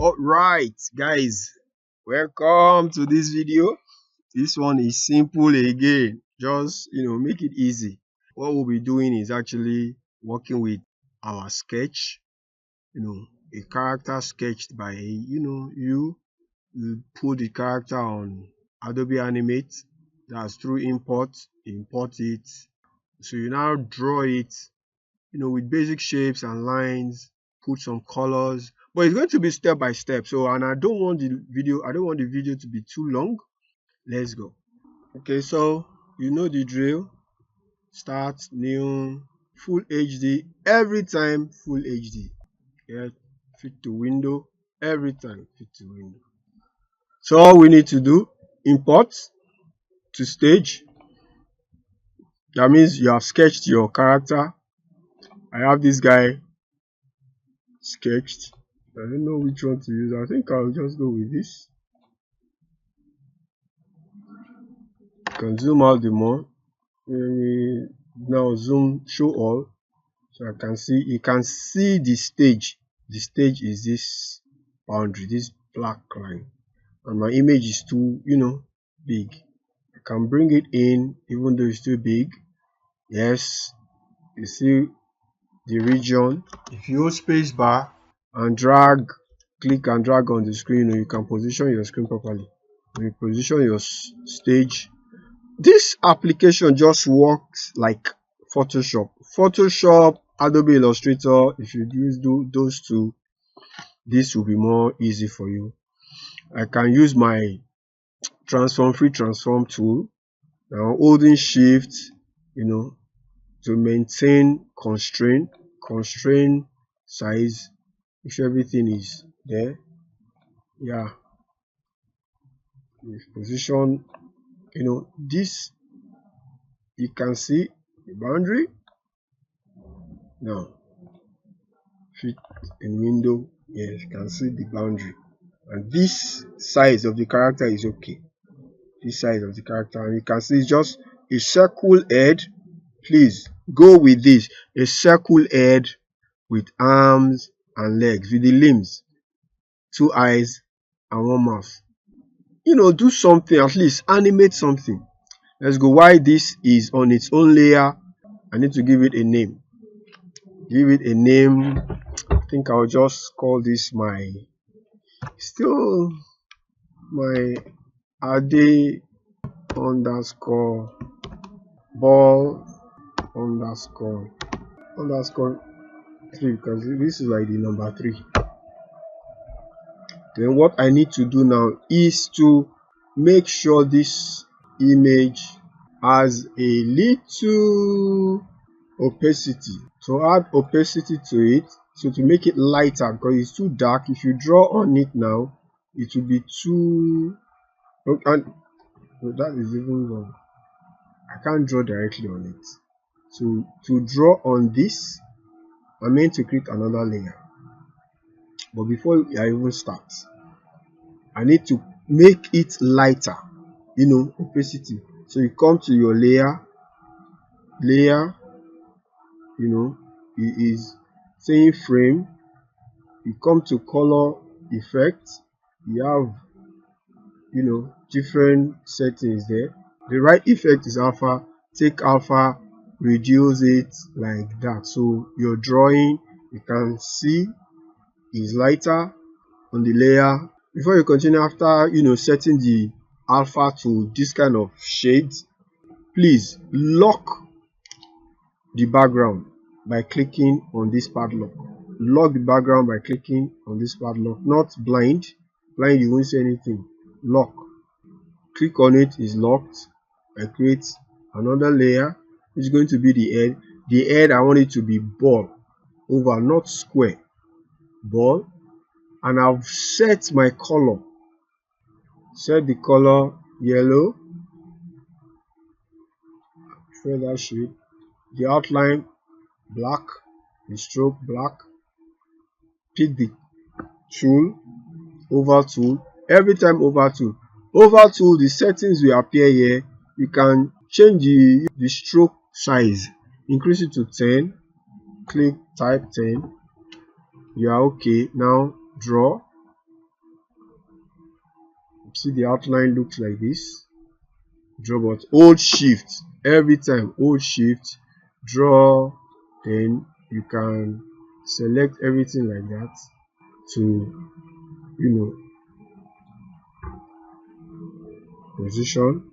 All right, guys, welcome to this video. This one is simple again. Just make it easy. What we'll be doing is actually working with our sketch. A character sketched by you put the character on Adobe Animate. That's through import it. So you now draw it with basic shapes and lines, put some colors, but it's going to be step by step. So, and I don't want the video to be too long. Let's go. Okay, so you know the drill. Start new, full HD, every time full HD. Yeah, fit to window, every time fit to window. So all we need to do, import to stage. That means you have sketched your character. I have this guy sketched. I don't know which one to use. I think I'll just go with this. You can zoom out the more. Now zoom show all, so I can see. You can see the stage. The stage is this boundary, this black line, and my image is too big. I can bring it in even though it's too big. Yes, you see the region. If you hold space bar and click and drag on the screen, you can position your screen properly. When you position your stage, this application just works like Photoshop, Adobe Illustrator. If you use those two, this will be more easy for you. I can use my free transform tool. Now holding shift, to maintain constraint size, if everything is there. Yeah, position, this, you can see the boundary. Now fit in window. Yes, you can see the boundary, and this size of the character is okay. This size of the character, and you can see it's just a circle head. Please go with this, a circle head with arms and legs, with the limbs, 2 eyes and 1 mouth. Do something, at least animate something. Let's go. While this is on its own layer, I need to give it a name. I think I'll just call this my Ade underscore ball underscore 3, because this is like the number 3. Then what I need to do now is to make sure this image has a little opacity. So add opacity to it, so to make it lighter, because it's too dark. If you draw on it now, it will be too, and that is even wrong. I can't draw directly on it. So to draw on this, I'm meant to create another layer. But before I even start, I need to make it lighter, opacity. So you come to your layer, it is saying frame. You come to color effect. You have different settings there. The right effect is alpha. Take alpha, reduce it like that, so your drawing, you can see, is lighter on the layer. Before you continue, after setting the alpha to this kind of shades, please lock the background by clicking on this padlock. Lock the background by clicking on this padlock. Not blind. Blind, you won't see anything. Lock. Click on it, is locked. I create another layer, which is going to be the head. The head, I want it to be ball, oval, not square. Ball. And I've set my color. Set the color yellow. Further shade. The outline black. The stroke black. Pick the tool, oval tool. Every time oval tool. Oval tool, the settings will appear here. You can change the stroke size. Increase it to 10. Click type 10. You are okay. Now draw. See, the outline looks like this. Draw, but hold shift every time. Hold shift, draw, then you can select everything like that to, you know, position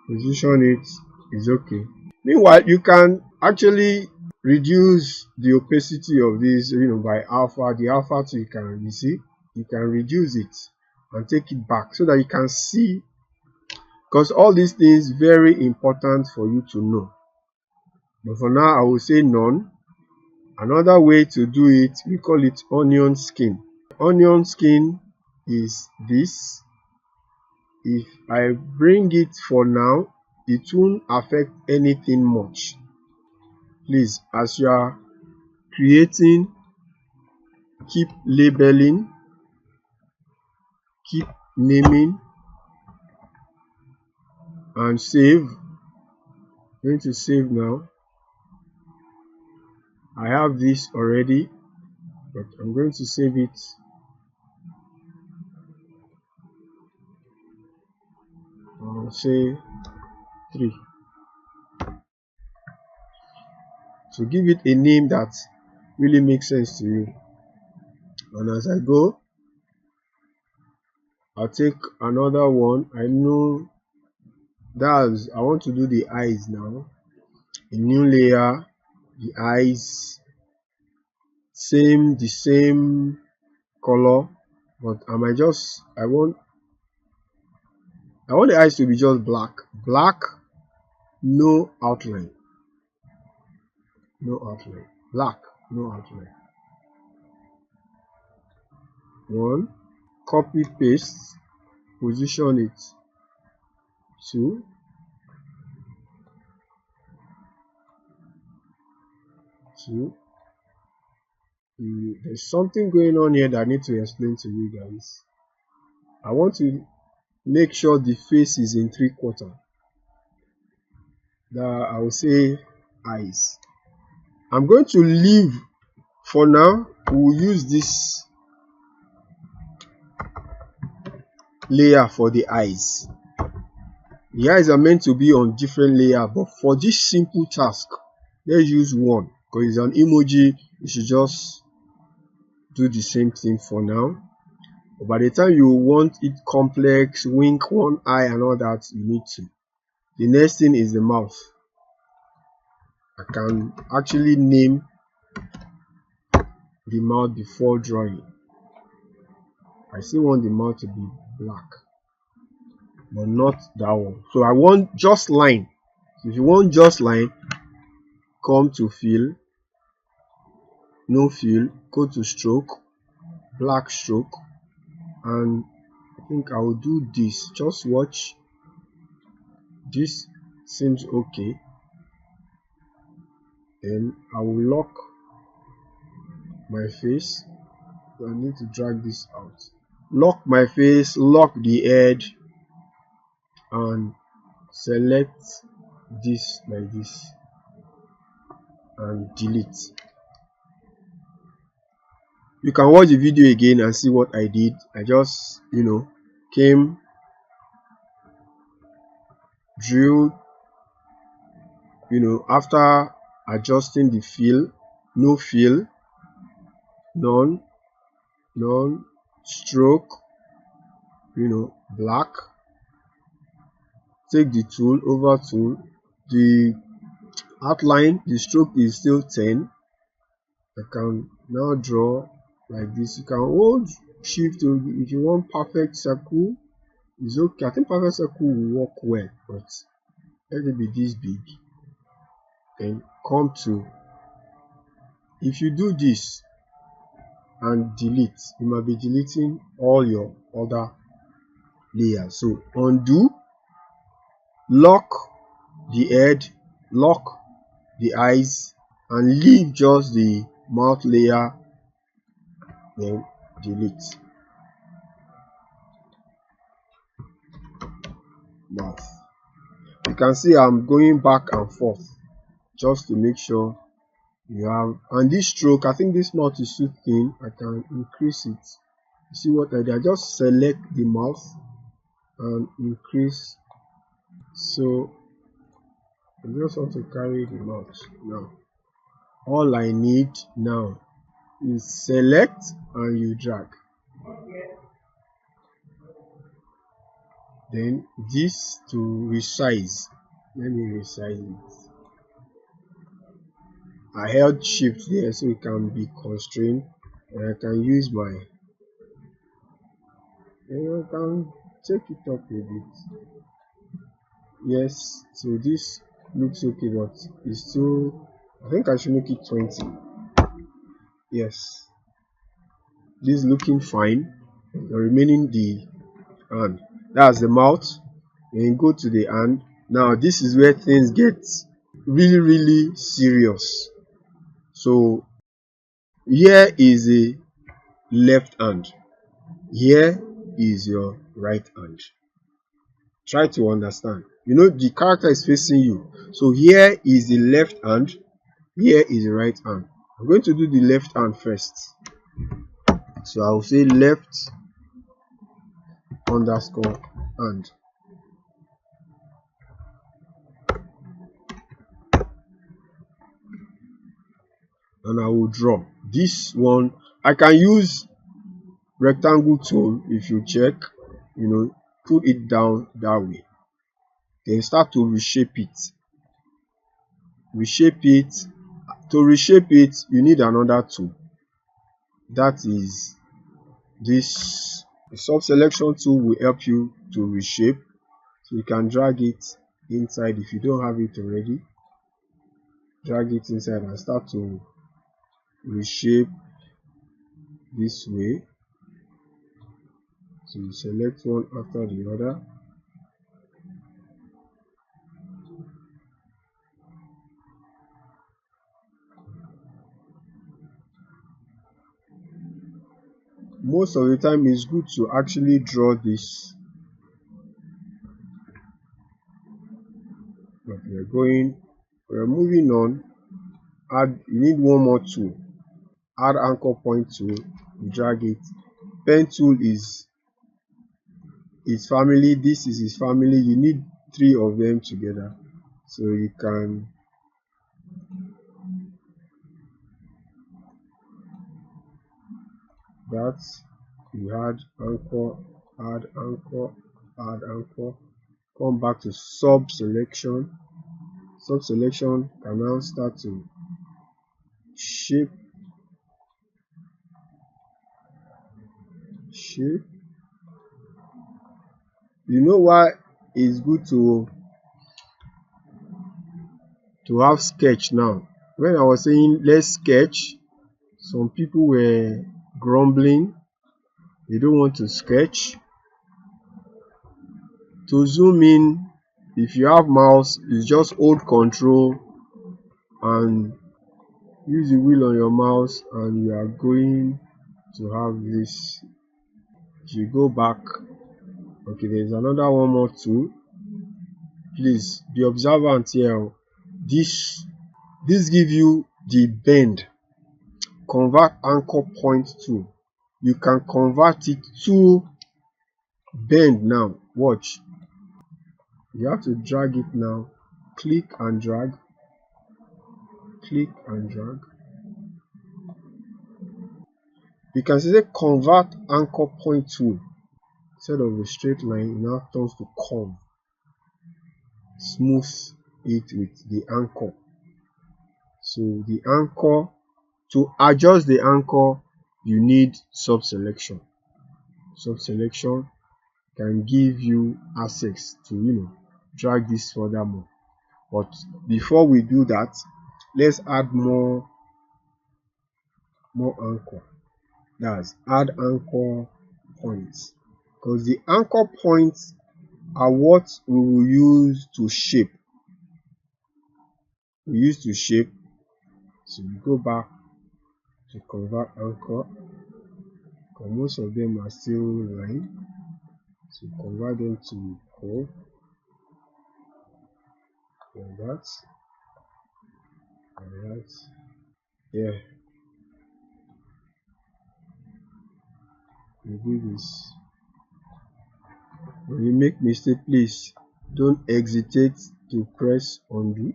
it is okay. Meanwhile, you can actually reduce the opacity of this, you know, by alpha. The alpha too, you see, you can reduce it and take it back so that you can see, because all these things very important for you to know. But for now, I will say none. Another way to do it, we call it onion skin. Onion skin is this. If I bring it for now, it won't affect anything much. Please, as you are creating, keep labeling, keep naming, and save. I'm going to save now. I have this already, but I'm going to save it. I'll say 3. So give it a name that really makes sense to you. And as I go, I'll take another one. I know that I want to do the eyes now. A new layer, the eyes, the same color, but I want the eyes to be just black, no outline, black, no outline. 1, copy paste, position it. 2, there's something going on here that I need to explain to you guys. I want to make sure the face is in 3/4. That I will say eyes. I'm going to leave for now. We'll use this layer for the eyes. The eyes are meant to be on different layers, but for this simple task, let's use one because it's an emoji. You should just do the same thing for now. But by the time you want it complex, wink one eye and all that, you need to. The next thing is the mouth. I can actually name the mouth before drawing. I still want the mouth to be black, but not that one. So I want just line. So if you want just line, come to fill, no fill, go to stroke, black stroke, and I think I will do this. Just watch. This seems okay. Then I will lock my face. So I need to drag this out. Lock my face, lock the head, and select this like this and delete. You can watch the video again and see what I did. I just, came, drew, after adjusting the fill, no fill, none, stroke, black. Take the tool, over tool, the outline, the stroke is still 10. I can now draw like this. You can hold shift if you want perfect circle. It's okay. I think perfect circle will work well, but let it be this big. Then come to, if you do this and delete, you might be deleting all your other layers. So undo, lock the head, lock the eyes, and leave just the mouth layer, then delete. Mouth. You can see I'm going back and forth just to make sure you have. And this stroke, I think this mouth is too thin. I can increase it. see what I did? I just select the mouth and increase. So I just want to carry the mouth now. All I need now is select and you drag. Then this to resize. Let me resize it. I held shift there so it can be constrained, and I can use my, I can take it up a bit. Yes, so this looks okay, but it's still, I think I should make it 20. Yes, this is looking fine. The remaining the hand, that's the mouth. Then go to the hand. Now this is where things get really serious. So here is a left hand, here is your right hand. Try to understand. You know the character is facing you, so here is the left hand, here is the right hand. I'm going to do the left hand first, so I will say left underscore hand, and I will draw this one. I can use rectangle tool. If you check, put it down that way, then start to reshape it. To reshape it, you need another tool, that is this. The sub selection tool will help you to reshape, so you can drag it inside. If you don't have it already, drag it inside and start to reshape this way. So you select one after the other. Most of the time it's good to actually draw this, but we're moving on. You need one more tool, add anchor point tool, drag it. Pen tool is its family, this is its family. You need 3 of them together, so you can that you add anchor, add anchor, add anchor, come back to sub selection. Sub selection can now start to shape. You know why it's good to have sketch now? When I was saying let's sketch, some people were grumbling, they don't want to sketch. To zoom in, if you have mouse, you just hold control and use the wheel on your mouse, and you are going to have this. If you go back, okay, there's another one more tool. Please be observant here. This give you the bend. Convert anchor point tool. You can convert it to bend now. Watch. You have to drag it now. Click and drag. Click and drag. You can say convert anchor point tool. Instead of a straight line, it now turns to curve. Smooth it with the anchor. So the anchor, to adjust the anchor, you need sub selection. Sub selection can give you access to drag this furthermore. But before we do that, let's add more anchor. That's add anchor points, because the anchor points are what we will use to shape. So we go back to convert anchor, because most of them are still line. So convert them to curve, like that, like that. Yeah. we do this. When you make mistake, please don't hesitate to press undo,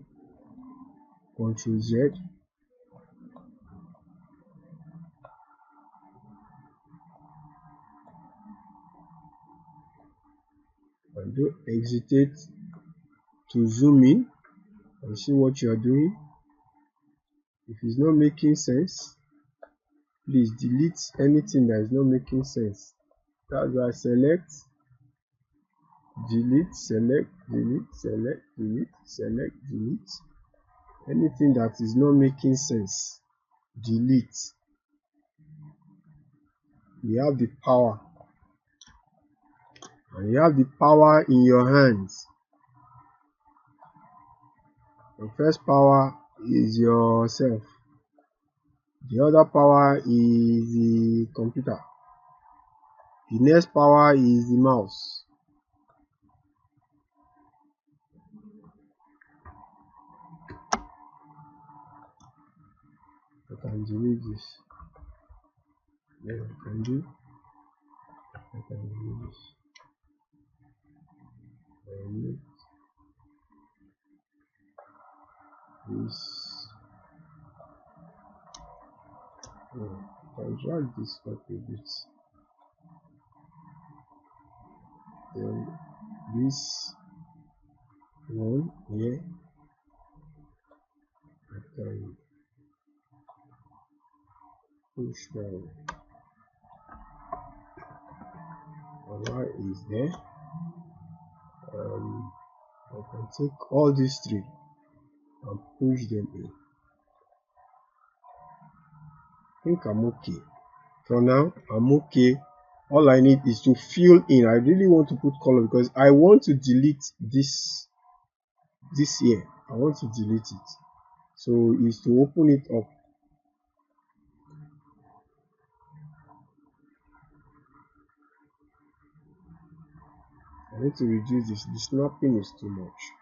Ctrl Z. And don't hesitate to zoom in and see what you are doing. If it's not making sense, please delete anything that is not making sense. That's why select, delete, select, delete, select, delete, select, delete. Anything that is not making sense, delete. You have the power, and you have the power in your hands. The first power is yourself. The other power is the computer. The next power is the mouse. I can delete this. Then I can delete this. Delete this. I can drag this up a bit. Then this one here, I can push down. And why is there? I can take all these three and push them in. I think I'm okay. For now, I'm okay. All I need is to fill in. I really want to put color because I want to delete this here. I want to delete it. So is to open it up. I need to reduce this. The snapping is too much.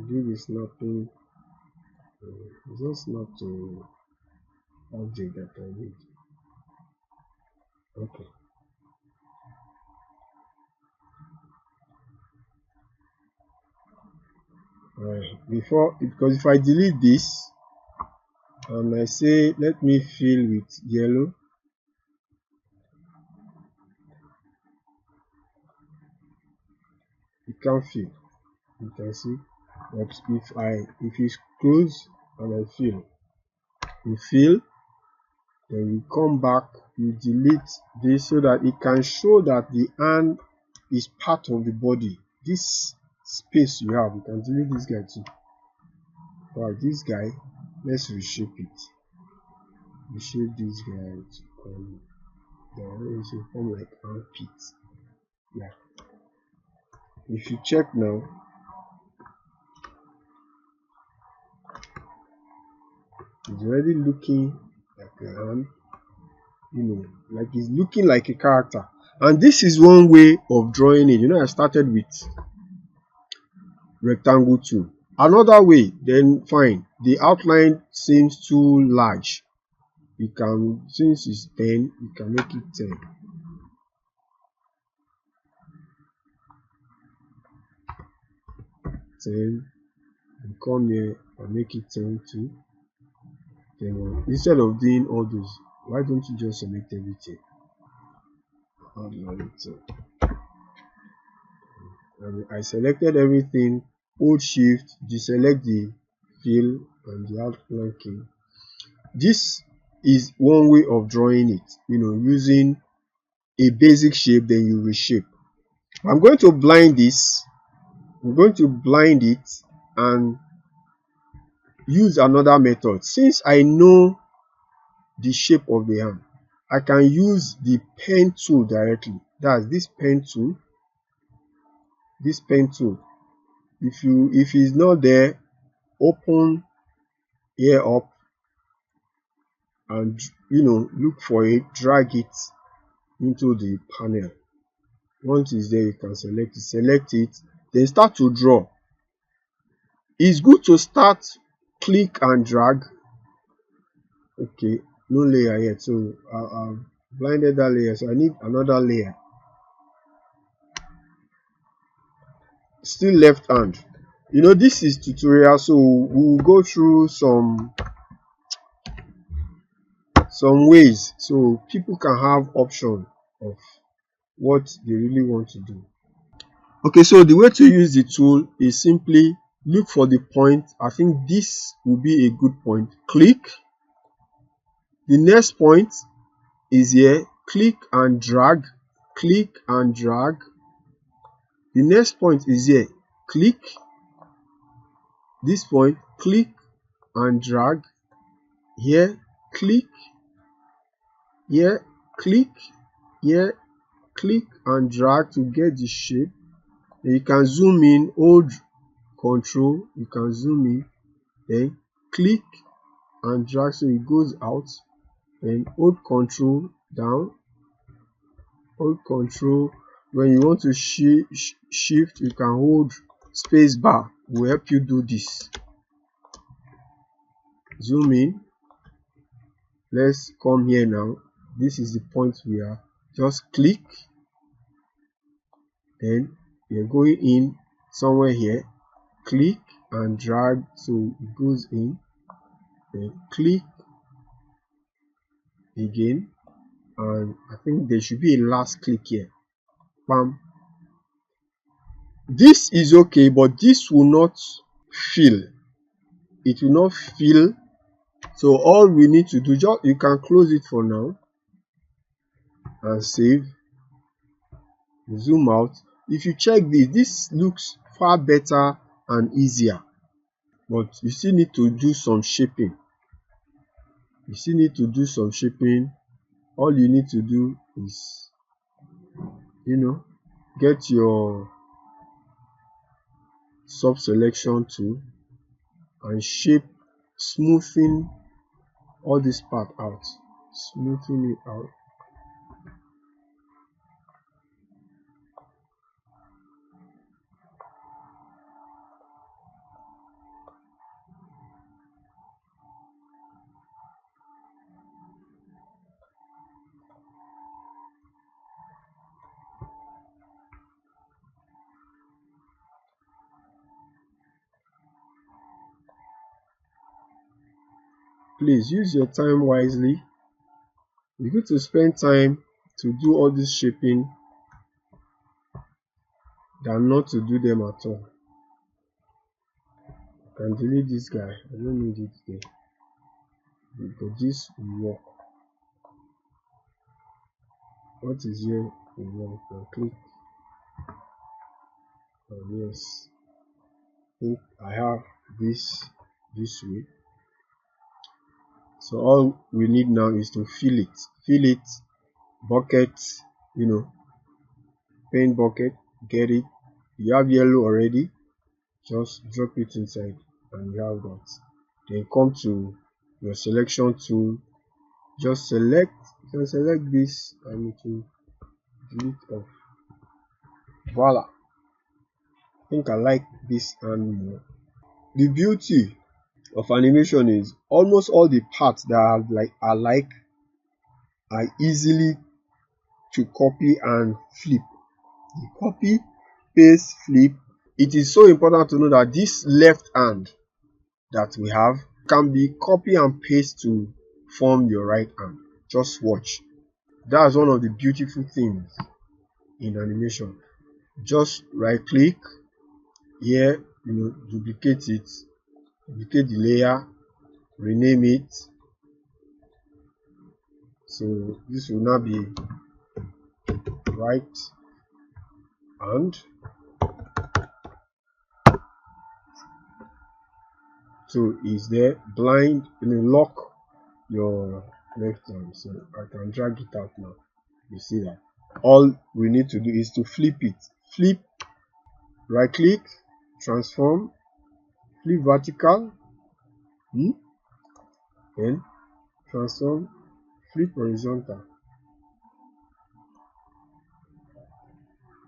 Do the snapping. Just not to object that I need. Okay. Alright. Because if I delete this and I say let me fill with yellow, it can't fill. You can see. But if you close and I fill, you fill, then you come back, you delete this so that it can show that the hand is part of the body. This space you have, you can delete this guy too. Alright, this guy, let's reshape it. Reshape this guy to come down. It should come like armpit. Yeah. If you check now, it's already looking like a hand, like it's looking like a character. And this is one way of drawing it. I started with rectangle tool. Another way, then fine, the outline seems too large. You can, since it's 10, you can make it 10. 10, and come here and make it 10 too. Then instead of doing all those, why don't you just select everything? I selected everything, hold shift, deselect the fill and the outline key. This is one way of drawing it, using a basic shape, then you reshape. I'm going to blind this. I'm going to blind it and use another method. Since I know the shape of the hand, I can use the pen tool directly. That's this pen tool. This pen tool. If it's not there, open here up and look for it, drag it into the panel. Once it's there, you can select it, then start to draw. It's good to start click and drag Okay, no layer yet, so I've blinded that layer, so I need another layer. Still left hand. You know, this is tutorial, so we'll go through some ways so people can have option of what they really want to do. Okay, so the way to use the tool is simply look for the point. I think this will be a good point. Click. The next point is here. Click and drag. Click and drag. The next point is here. Click. This point, click and drag. Here, click. Here, click. Here, click and drag to get the shape. Then you can zoom in, hold control, you can zoom in, then click and drag so it goes out, then hold control down, hold control. When you want to shift, you can hold space bar, will help you do this. Zoom in. Let's come here now. This is the point we are. Just click, then we are going in somewhere here. Click and drag so it goes in, then click again, and I think there should be a last click here. Bam. This is okay, but this will not fill. It will not fill. So all we need to do, just you can close it for now and save. Zoom out. If you check this looks far better and easier, but you still need to do some shaping. You still need to do some shaping. All you need to do is, get your sub selection tool and shape, smoothing all this part out, smoothing it out. Please use your time wisely. You need to spend time to do all this shaping than not to do them at all. I can delete this guy, I don't need it there, because this will work. What is here will work. And click, and yes, I think I have this way. So all we need now is to fill it. Bucket, paint bucket, get it. You have yellow already, just drop it inside and you have that. Then come to your selection tool, just select, you can select this and it will delete off. Voila. I think I like this and more. The beauty of animation is almost all the parts that are easily to copy and flip. The copy, paste, flip. It is so important to know that this left hand that we have can be copy and paste to form your right hand. Just watch. That's one of the beautiful things in animation. Just right click here, duplicate it, duplicate the layer, rename it. So this will now be right hand. So is there blind, lock your left hand. So I can drag it out now. You see that. All we need to do is to flip it. Flip, right click, transform, flip vertical, then transform, flip horizontal.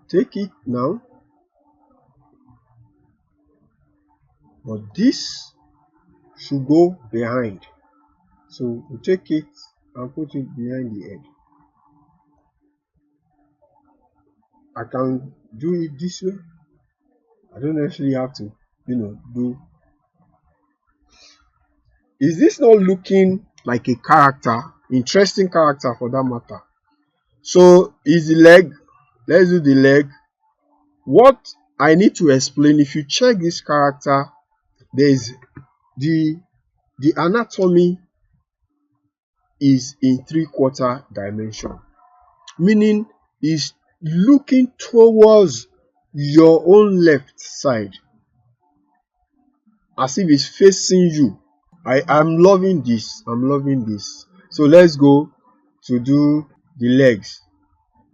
Take it now, but this should go behind. So we take it and put it behind the head. I can do it this way. I don't actually have to, do. Is this not looking like a character? Interesting character for that matter. So is the leg. Let's do the leg. What I need to explain, if you check this character, there's the anatomy is in 3/4 dimension, meaning is looking towards your own left side as if it's facing you. I am loving this. I'm loving this. So let's go to do the legs.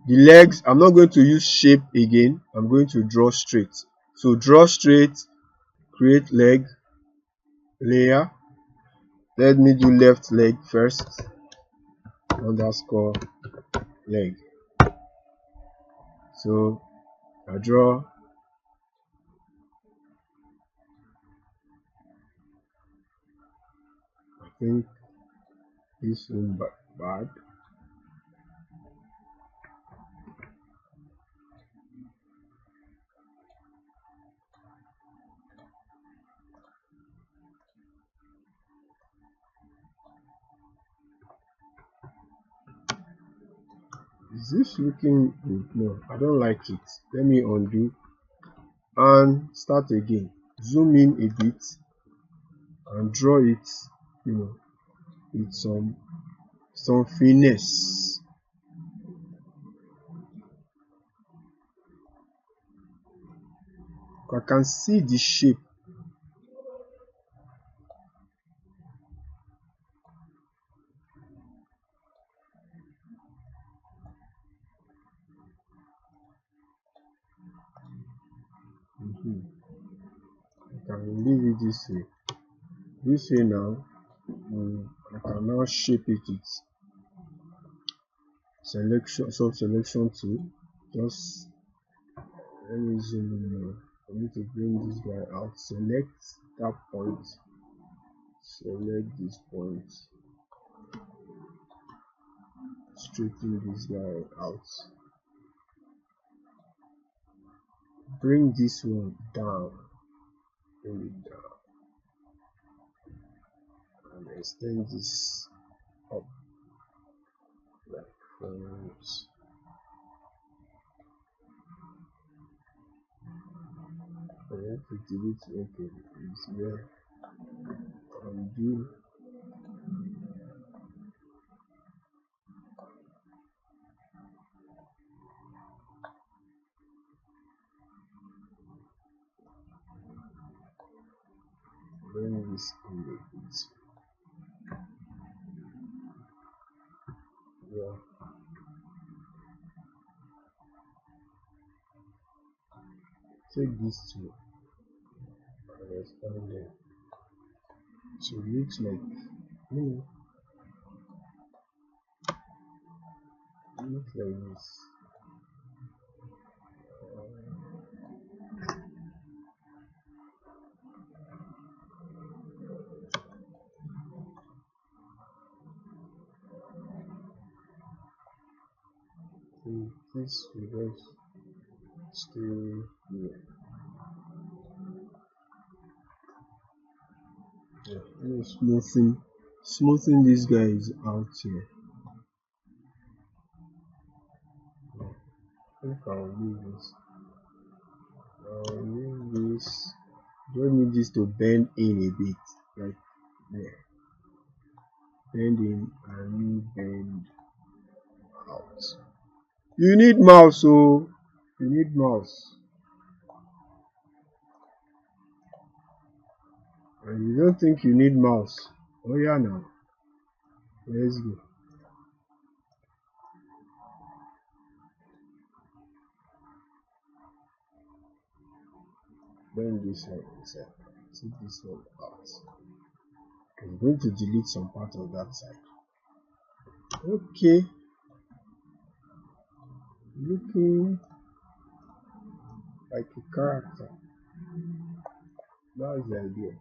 The legs, I'm not going to use shape again. I'm going to draw straight. So draw straight, create leg, layer. Let me do left leg first. Underscore leg. So I draw. I think this one bad. Is this looking good? No, I don't like it. Let me undo and start again. Zoom in a bit and draw it, with some finesse. I can see the shape. I can leave it this way. This way now, I can now shape it with selection tool. Just let me zoom in now. I need to bring this guy out. Select that point. Select this point. Straighten this guy out. Bring this one down. Bring it down. And extend this up like that. I have to delete. Okay, it's where undo. Bring this in a bit. Yeah. Take these two and expand them. So it looks like this. So this will just stay here. Yeah, smoothing these guys out here. I think I'll leave this. Don't need this to bend in a bit, like there. Bend in and bend out. You need mouse, so you need mouse. And you don't think you need mouse. Oh yeah, now let's go. Bend this one inside. Take this one out. I'm going to delete some part of that side. Okay, looking like a character. That's the idea.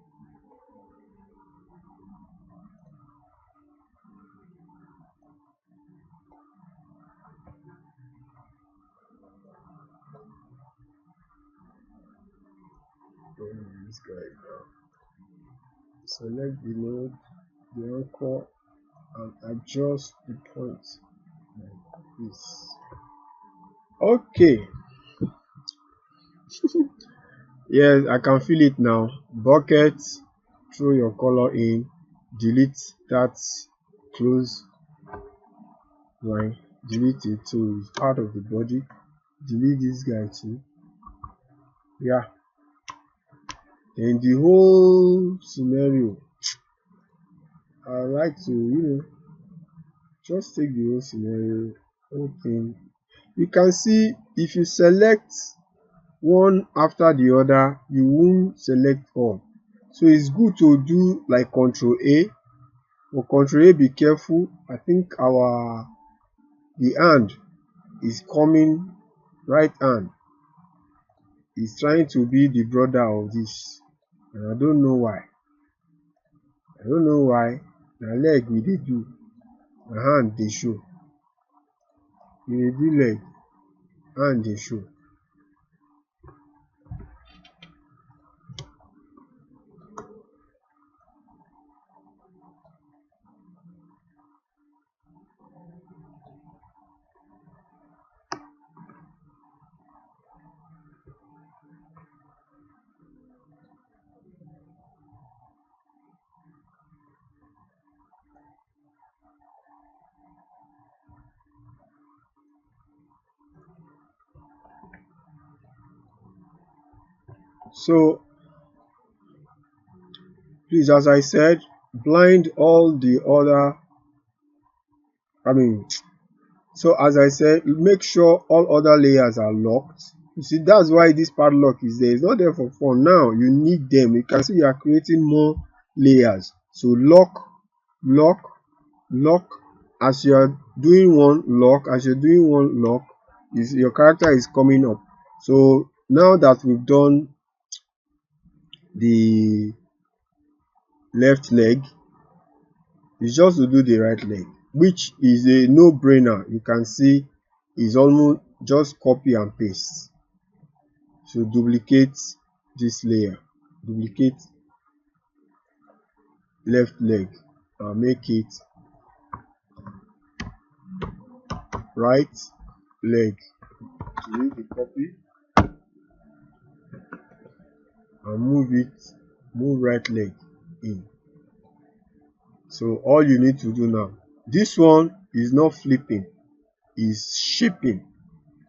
This guy now. Select the node, the anchor, and adjust the point like this. Okay. Yes, I can feel it now. Bucket, throw your color in, delete that close line, delete it so it's part of the body, delete this guy too. Yeah, then the whole scenario, I like to, just take the whole scenario, whole thing. You can see if you select one after the other, you won't select all. So it's good to do like Control A. For Control A, be careful. I think the hand is coming, right hand is trying to be the brother of this, and I don't know why. Na leg we dey do, na hand dey show. We dey do leg, hand dey show. So please, as I said, blind all the other, so as I said, make sure all other layers are locked. You see, that's why this padlock is there. It's not there for fun. Now you need them. You can see you are creating more layers. So lock, lock, lock. As you are doing one lock, your character is coming up. So now that we've done the left leg, it's just to do the right leg, which is a no-brainer. You can see is almost just copy and paste. So duplicate this layer, duplicate left leg, and make it right leg. Delete the copy and move right leg in. So all you need to do now, this one is not flipping, is shaping.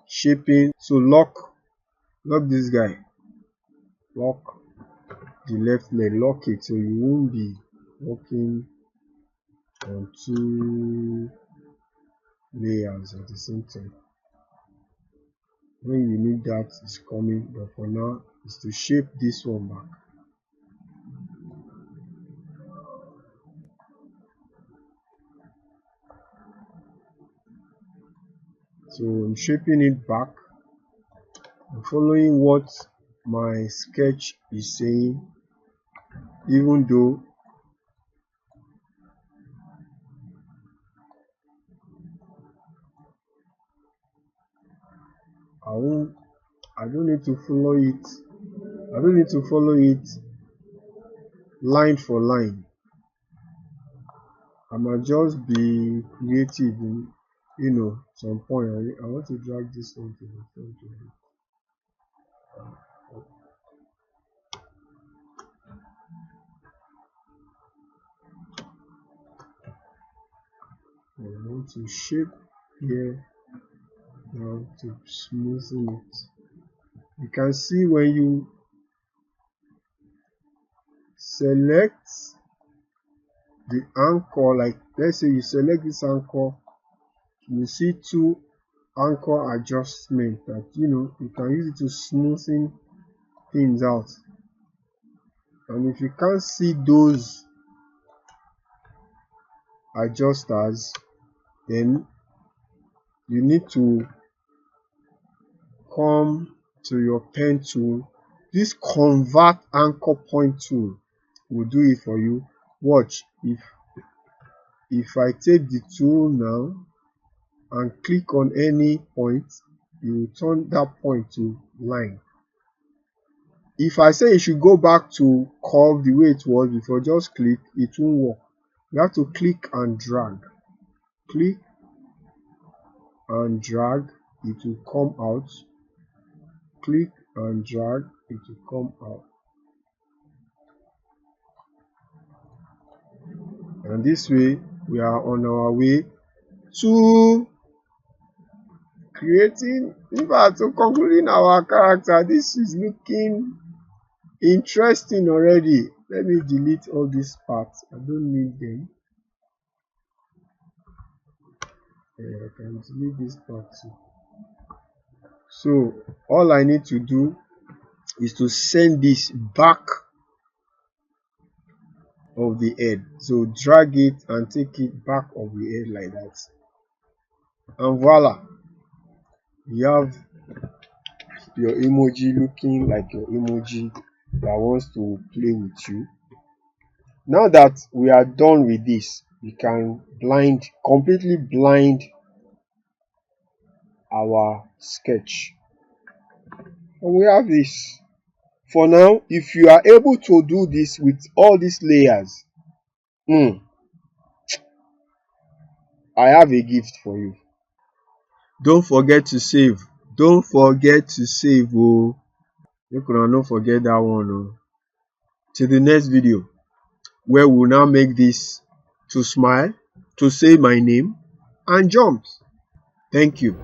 So lock this guy, lock the left leg, lock it so you won't be working on two layers at the same time. When you need that, is coming, but for now is to shape this one back. So I'm shaping it back. I'm following what my sketch is saying, even though I don't need to follow it. I don't need to follow it line for line. I might just be creative in, some point. I want to drag this one to the front of it. I want to shape here now to smoothen it. You can see when you select the anchor, like let's say you select this anchor, you see two anchor adjustment that you can use it to smoothen things out. And if you can't see those adjusters, then you need to come to your pen tool. This convert anchor point tool will do it for you. Watch, if I take the tool now and click on any point, you will turn that point to line. if I say you should go back to curve the way it was before, just click, it won't work. You have to click and drag. Click and drag, it will come out. Click and drag, it will come out. And this way we are on our way to creating, in fact, to concluding our character. This is looking interesting already. Let me delete all these parts, I don't need them. I can delete this part too. So all I need to do is to send this back of the head. So drag it and take it back of the head like that, and voila, you have your emoji looking like your emoji that wants to play with you. Now that we are done with this, we can completely blind our sketch, and we have this. For now, if you are able to do this with all these layers, I have a gift for you. Don't forget to save. Don't forget to save. Oh, make una no forget that one. Oh. Till the next video, where we'll now make this to smile, to say my name, and jump. Thank you.